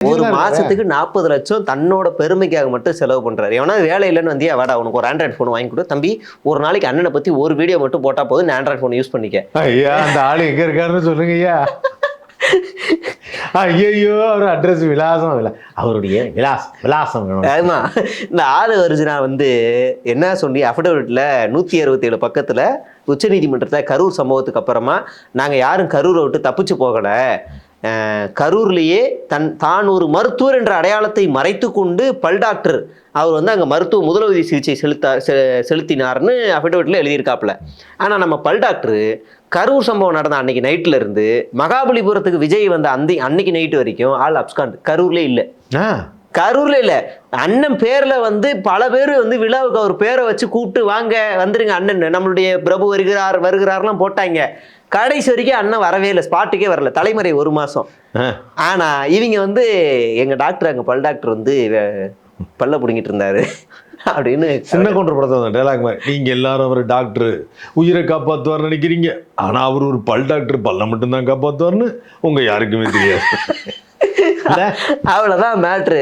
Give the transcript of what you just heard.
ஒரு மாசத்துக்கு 40 லட்சம் தன்னோட பெருமைக்காக மட்டும் செலவு பண்றாரு. எவனா வேலை இல்லைன்னு வந்தியா வாடா உனக்கு ஒரு ஆண்ட்ராய்டு ஃபோன் வாங்கி கொடு தம்பி, ஒரு நாளைக்கு அண்ணனை பத்தி ஒரு வீடியோ மட்டும் போட்டா போதும், நீ ஆண்ட்ராய்டு ஃபோன் யூஸ் பண்ணிக்க. ஐயா அந்த ஆளு எங்க இருக்காருன்னு சொல்லுங்க ஐயா. ஐயோ அவர் அட்ரஸ் விலாசம் அவருடைய விலாசம் ஆமா, இந்த ஆளு வருதுனா என்ன சொல்லி அஃபிடவிட்ல 167 பக்கத்துல உச்சநீதிமன்றத்தில் கரூர் சம்பவத்துக்கு அப்புறமா நாங்க யாரும் கரூரை விட்டு தப்பிச்சு போகல, கரூர்லேயே தான் ஒரு மருத்துவர் என்ற அடையாளத்தை மறைத்து கொண்டு பல் டாக்டர் அவர் அங்கே மருத்துவ முதலுதவி சிகிச்சை செலுத்தினார்னு அஃபிடவிட்ல எழுதியிருக்காப்புல. ஆனால் நம்ம பல் டாக்டர் கரூர் சம்பவம் நடந்த அன்னைக்கு நைட்ல இருந்து மகாபலிபுரத்துக்கு விஜய் வந்த அன்னைக்கு நைட்டு வரைக்கும் ஆள் அப்ஸ்காண்ட் கரூர்லே இல்லை. கரூர்ல இல்ல, அண்ணன் பேர்ல பல பேர் விழாவுக்கு அவர் பேரை வச்சு கூப்பிட்டு வாங்க வந்துருங்க அண்ணன் நம்மளுடைய பிரபு வருகிறார்லாம் போட்டாங்க. கடைசி வரைக்கும் அண்ணன் வரவே இல்லை, ஸ்பாட்டுக்கே வரல, தலைமுறை 1 மாசம். ஆனா இவங்க எங்க டாக்டர் அங்க பல் டாக்டர் பல்ல பிடிங்கிட்டு இருந்தாரு அப்படின்னு சின்ன கவுண்டர் படத்தை டைலாக் மாதிரி, நீங்க எல்லாரும் அவர் டாக்டர் உயிரை காப்பாற்றுவார்னு நினைக்கிறீங்க, ஆனா அவர் ஒரு பல் டாக்டர் பல்ல மட்டும்தான் காப்பாற்றுவார்னு உங்க யாருக்குமே தெரியாது. அவ்வளவுதான் மேட்ரு.